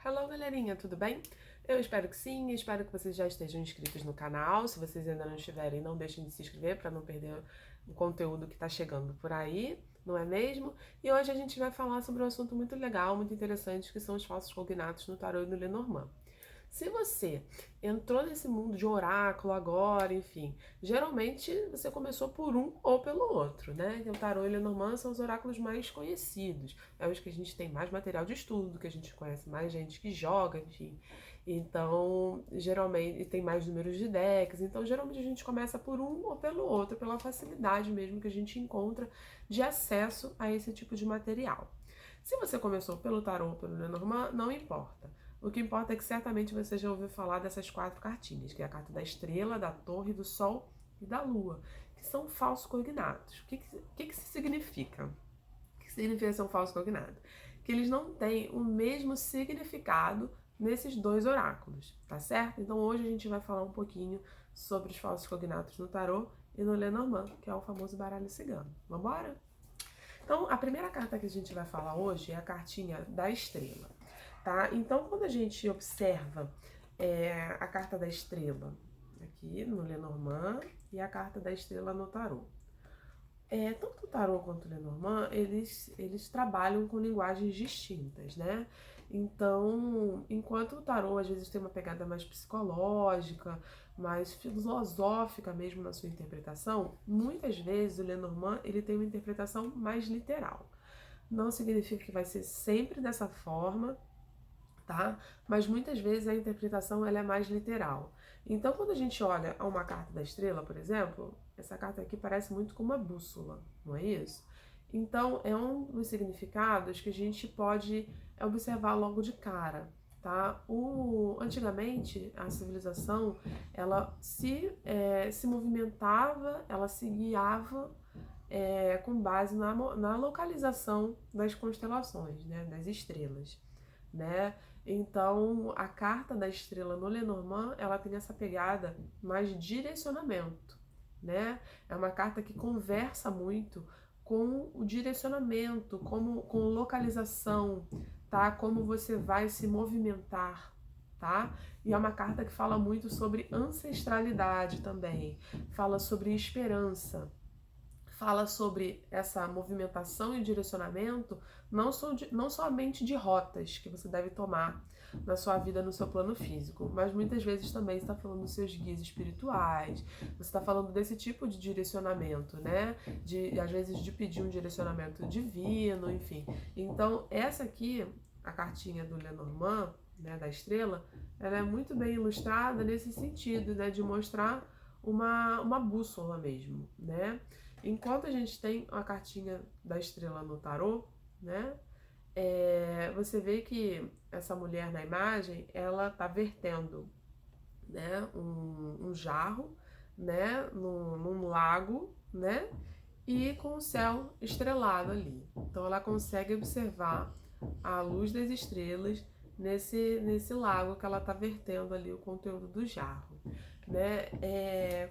Hello, galerinha, tudo bem? Eu espero que sim, espero que vocês já estejam inscritos no canal. Se vocês ainda não estiverem, não deixem de se inscrever para não perder o conteúdo que está chegando por aí, não é mesmo? E hoje a gente vai falar sobre um assunto muito legal, muito interessante, que são os falsos cognatos no tarô e no Lenormand. Se você entrou nesse mundo de oráculo agora, enfim, geralmente você começou por um ou pelo outro, né? Então, o tarô e o Lenormand são os oráculos mais conhecidos, é os que a gente tem mais material de estudo, que a gente conhece mais gente que joga, enfim. Então, geralmente, tem mais números de decks, então geralmente a gente começa por um ou pelo outro, pela facilidade mesmo que a gente encontra de acesso a esse tipo de material. Se você começou pelo tarô ou pelo Lenormand, não importa. O que importa é que certamente você já ouviu falar dessas 4 cartinhas, que é a carta da estrela, da torre, do sol e da lua, que são falsos cognatos. O que isso significa? O que significa ser um falso cognado? Que eles não têm o mesmo significado nesses dois oráculos, tá certo? Então hoje a gente vai falar um pouquinho sobre os falsos cognatos no tarô e no Lenormand, que é o famoso baralho cigano. Vambora? Então, a primeira carta que a gente vai falar hoje é a cartinha da estrela, tá? Então, quando a gente observa a carta da estrela aqui no Lenormand e a carta da estrela no tarô. Tanto o tarô quanto o Lenormand, eles trabalham com linguagens distintas, né? Então, enquanto o tarô às vezes tem uma pegada mais psicológica, mais filosófica mesmo na sua interpretação, muitas vezes o Lenormand ele tem uma interpretação mais literal. Não significa que vai ser sempre dessa forma, tá? Mas muitas vezes a interpretação ela é mais literal. Então, quando a gente olha a uma carta da estrela, por exemplo, essa carta aqui parece muito com uma bússola, não é isso? Então, é um dos significados que a gente pode observar logo de cara, tá? Antigamente, a civilização, ela se movimentava, ela se guiava com base na localização das constelações, né? Das estrelas, né? Então, a carta da estrela no Lenormand, ela tem essa pegada mais de direcionamento, né? É uma carta que conversa muito com o direcionamento, com localização, tá? Como você vai se movimentar, tá? E é uma carta que fala muito sobre ancestralidade também, fala sobre esperança, fala sobre essa movimentação e direcionamento não somente de rotas que você deve tomar na sua vida, no seu plano físico, mas muitas vezes também está falando dos seus guias espirituais, você está falando desse tipo de direcionamento, né? Às vezes de pedir um direcionamento divino, enfim. Então, essa aqui, a cartinha do Lenormand, né, da estrela, ela é muito bem ilustrada nesse sentido, né, de mostrar uma bússola mesmo, né? Enquanto a gente tem a cartinha da estrela no tarô, né? Você vê que essa mulher na imagem, ela tá vertendo, né? Um jarro, né? Num lago, né? E com o céu estrelado ali. Então ela consegue observar a luz das estrelas nesse lago que ela tá vertendo ali o conteúdo do jarro, né?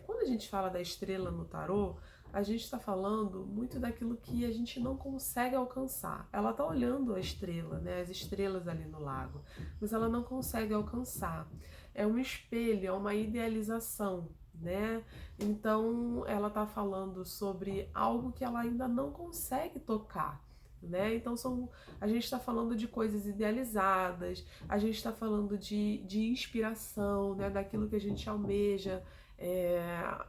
Quando a gente fala da estrela no tarô, a gente está falando muito daquilo que a gente não consegue alcançar. Ela está olhando a estrela, né, as estrelas ali no lago, mas ela não consegue alcançar. É um espelho, é uma idealização, né? Então ela está falando sobre algo que ela ainda não consegue tocar. Né? Então a gente está falando de coisas idealizadas, a gente está falando de inspiração, né? Daquilo que a gente almeja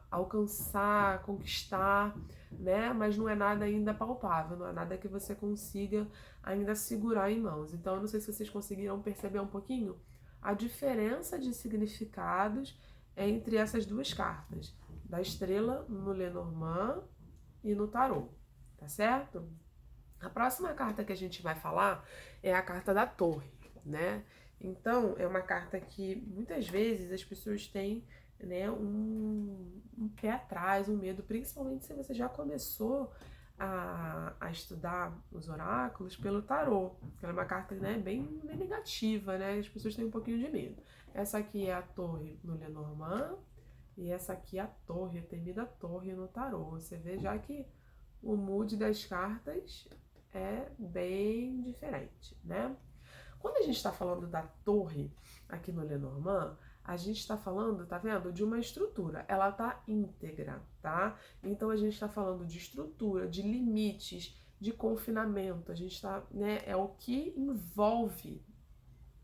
alcançar, conquistar, né? Mas não é nada ainda palpável, não é nada que você consiga ainda segurar em mãos. Então eu não sei se vocês conseguiram perceber um pouquinho a diferença de significados entre essas duas cartas, da estrela no Lenormand e no tarô, tá certo? A próxima carta que a gente vai falar é a carta da torre, né? Então, é uma carta que muitas vezes as pessoas têm, né, um pé atrás, um medo, principalmente se você já começou a estudar os oráculos pelo tarô, que é uma carta, né, bem negativa, né? As pessoas têm um pouquinho de medo. Essa aqui é a torre no Lenormand e essa aqui é a torre, a temida torre no tarô. Você vê já que o mood das cartas é bem diferente, né? Quando a gente está falando da torre aqui no Lenormand, a gente está falando, tá vendo, de uma estrutura, ela tá íntegra, tá? Então a gente está falando de estrutura, de limites, de confinamento, a gente tá, né, é o que envolve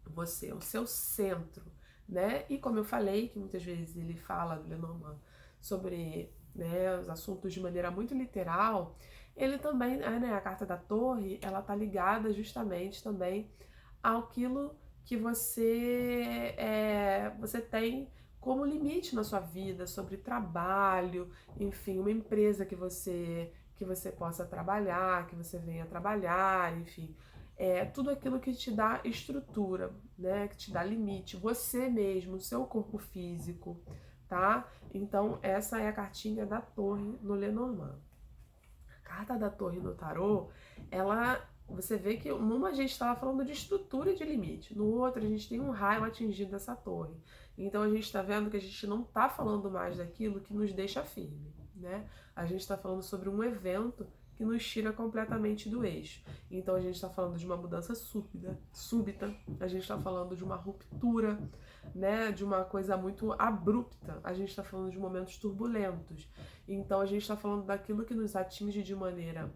você, o seu centro, né? E como eu falei, que muitas vezes ele fala do Lenormand sobre, né, os assuntos de maneira muito literal, ele também, né, a carta da torre, ela tá ligada justamente também àquilo que você tem como limite na sua vida, sobre trabalho, enfim, uma empresa que você possa trabalhar, que você venha trabalhar, enfim, tudo aquilo que te dá estrutura, né, que te dá limite, você mesmo, o seu corpo físico, tá? Então essa é a cartinha da torre no Lenormand. A carta da torre no tarô, você vê que numa a gente estava falando de estrutura e de limite, no outro a gente tem um raio atingindo essa torre. Então a gente está vendo que a gente não está falando mais daquilo que nos deixa firme, né? A gente está falando sobre um evento que nos tira completamente do eixo. Então a gente está falando de uma mudança súbita, a gente está falando de uma ruptura, né? De uma coisa muito abrupta, a gente está falando de momentos turbulentos. Então a gente está falando daquilo que nos atinge de maneira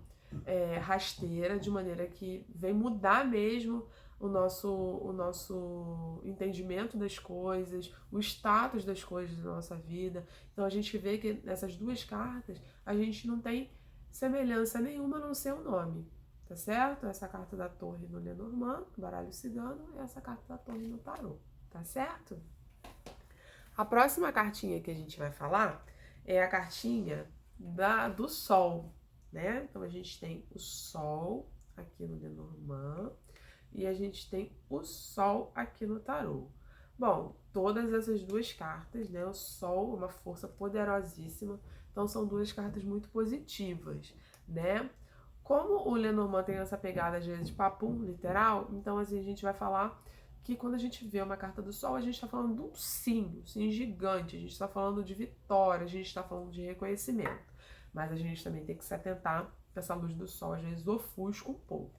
rasteira, de maneira que vem mudar mesmo o nosso entendimento das coisas, o status das coisas da nossa vida. Então a gente vê que nessas duas cartas a gente não tem semelhança nenhuma a não ser o nome, tá certo? Essa carta da torre no Lenormand, baralho cigano, e essa carta da torre no tarô, tá certo? A próxima cartinha que a gente vai falar é a cartinha do Sol, né? Então a gente tem o Sol aqui no Lenormand e a gente tem o Sol aqui no tarô. Bom, todas essas duas cartas, né? O Sol, uma força poderosíssima, então são duas cartas muito positivas, né? Como o Lenormand tem essa pegada às vezes papum, literal, então assim, a gente vai falar que quando a gente vê uma carta do Sol, a gente está falando de um sim gigante, a gente está falando de vitória, a gente está falando de reconhecimento. Mas a gente também tem que se atentar que essa luz do Sol às vezes ofusca um pouco,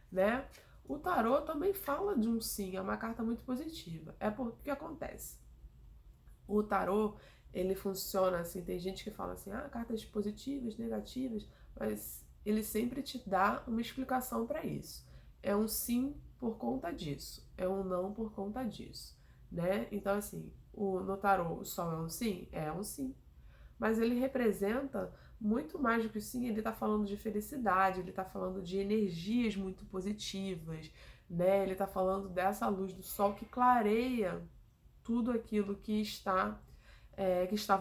né? O tarô também fala de um sim, é uma carta muito positiva. É porque o que acontece? O tarô, ele funciona assim, tem gente que fala assim, cartas positivas, negativas, mas ele sempre te dá uma explicação para isso. É um sim por conta disso, é um não por conta disso, né? Então assim, no tarô o Sol é um sim? É um sim. Mas ele representa muito mais do que o sim, ele está falando de felicidade, ele está falando de energias muito positivas, né? Ele está falando dessa luz do Sol que clareia tudo aquilo que estava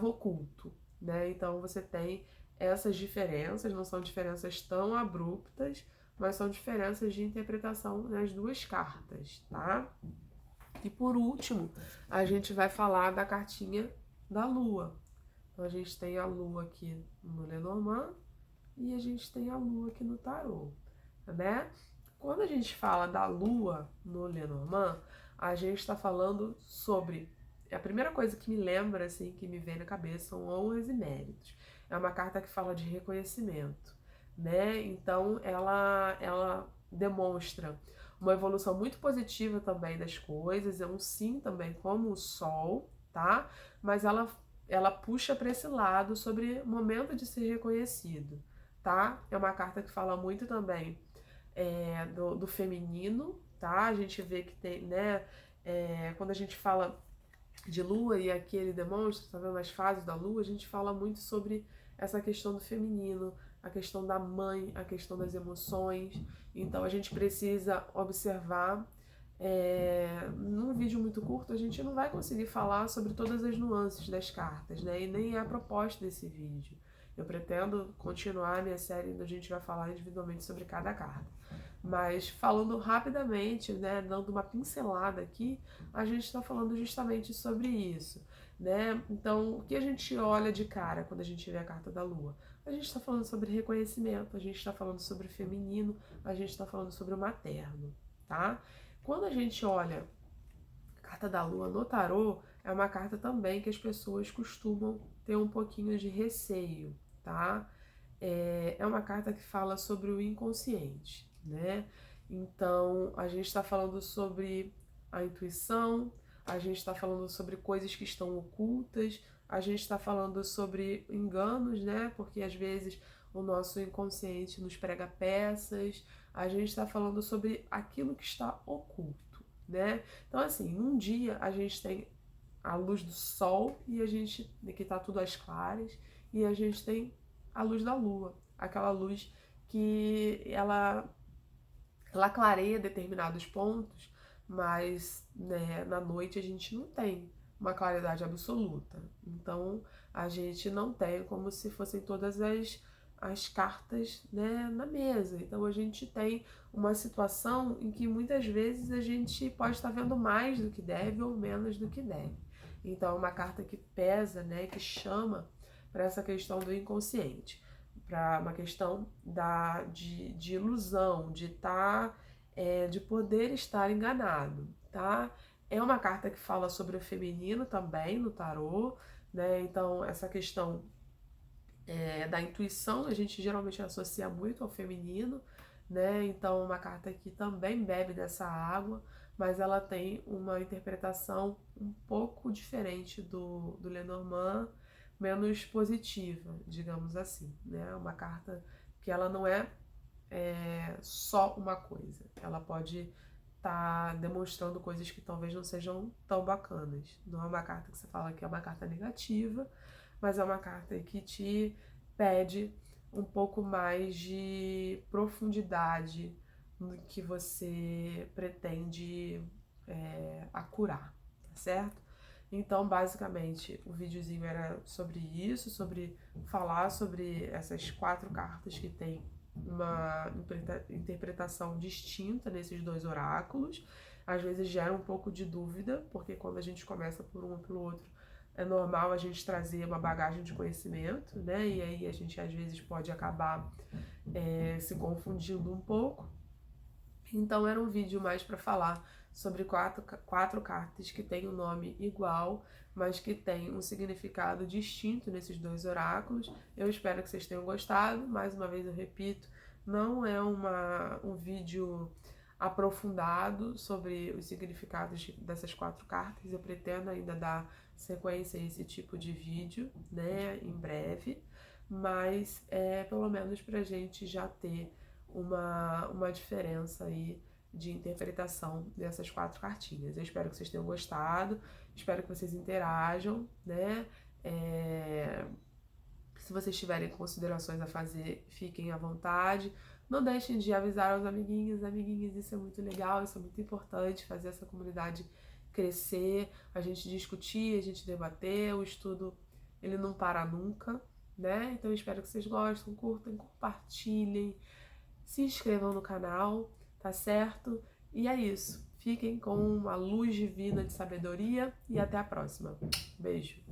oculto, né? Então você tem essas diferenças, não são diferenças tão abruptas, mas são diferenças de interpretação nas duas cartas, tá? E por último, a gente vai falar da cartinha da Lua. Então a gente tem a Lua aqui no Lenormand e a gente tem a Lua aqui no tarô, né? Quando a gente fala da Lua no Lenormand, a gente está falando sobre... A primeira coisa que me lembra, assim, que me vem na cabeça são honras e méritos. É uma carta que fala de reconhecimento, né? Então ela demonstra uma evolução muito positiva também das coisas, é um sim também como o Sol, tá? Mas ela puxa para esse lado sobre o momento de ser reconhecido, tá? É uma carta que fala muito também do feminino, tá? A gente vê que tem, né? Quando a gente fala de lua, e aqui ele demonstra, tá vendo as fases da lua, a gente fala muito sobre essa questão do feminino, a questão da mãe, a questão das emoções. Então a gente precisa observar. Num vídeo muito curto a gente não vai conseguir falar sobre todas as nuances das cartas, né? E nem é a proposta desse vídeo. Eu pretendo continuar a minha série onde a gente vai falar individualmente sobre cada carta. Mas falando rapidamente, né, dando uma pincelada aqui, a gente está falando justamente sobre isso, né? Então, o que a gente olha de cara quando a gente vê a carta da Lua? A gente está falando sobre reconhecimento, a gente está falando sobre o feminino, a gente está falando sobre o materno, tá? Quando a gente olha a carta da Lua no tarô, é uma carta também que as pessoas costumam ter um pouquinho de receio, tá? É uma carta que fala sobre o inconsciente, né? Então, a gente está falando sobre a intuição, a gente está falando sobre coisas que estão ocultas, a gente está falando sobre enganos, né? Porque às vezes o nosso inconsciente nos prega peças, a gente está falando sobre aquilo que está oculto, né? Então, assim, num dia a gente tem a luz do sol e a gente, que tá tudo às claras, e a gente tem a luz da lua, aquela luz que ela clareia determinados pontos, mas né, na noite a gente não tem uma claridade absoluta. Então a gente não tem como se fossem todas as cartas, né, na mesa. Então a gente tem uma situação em que muitas vezes a gente pode estar vendo mais do que deve ou menos do que deve. Então é uma carta que pesa, né, que chama para essa questão do inconsciente, para uma questão de ilusão, de poder estar enganado, tá? É uma carta que fala sobre o feminino também no tarô, né? Então essa questão da intuição a gente geralmente associa muito ao feminino, né? Então uma carta que também bebe dessa água, mas ela tem uma interpretação um pouco diferente do Lenormand, menos positiva, digamos assim, né? Uma carta que ela não é só uma coisa. Ela pode estar demonstrando coisas que talvez não sejam tão bacanas. Não é uma carta que você fala que é uma carta negativa, mas é uma carta que te pede um pouco mais de profundidade no que você pretende acurar, tá certo? Então, basicamente, o videozinho era sobre isso, sobre falar sobre essas 4 cartas que tem uma interpretação distinta nesses 2 oráculos. Às vezes gera um pouco de dúvida, porque quando a gente começa por um ou pelo outro, é normal a gente trazer uma bagagem de conhecimento, né? E aí a gente às vezes pode acabar se confundindo um pouco. Então era um vídeo mais para falar sobre quatro cartas que têm um nome igual, mas que têm um significado distinto nesses 2 oráculos. Eu espero que vocês tenham gostado. Mais uma vez eu repito, não é um vídeo aprofundado sobre os significados dessas 4 cartas. Eu pretendo ainda dar sequência a esse tipo de vídeo, né, em breve, mas pelo menos pra gente já ter uma diferença aí de interpretação dessas 4 cartinhas. Eu espero que vocês tenham gostado, espero que vocês interajam, né? Se vocês tiverem considerações a fazer, fiquem à vontade. Não deixem de avisar aos amiguinhos, amiguinhas, isso é muito legal, isso é muito importante, fazer essa comunidade crescer, a gente discutir, a gente debater, o estudo ele não para nunca, né? Então eu espero que vocês gostem, curtam, compartilhem, se inscrevam no canal, tá certo? E é isso. Fiquem com uma luz divina de sabedoria e até a próxima. Beijo!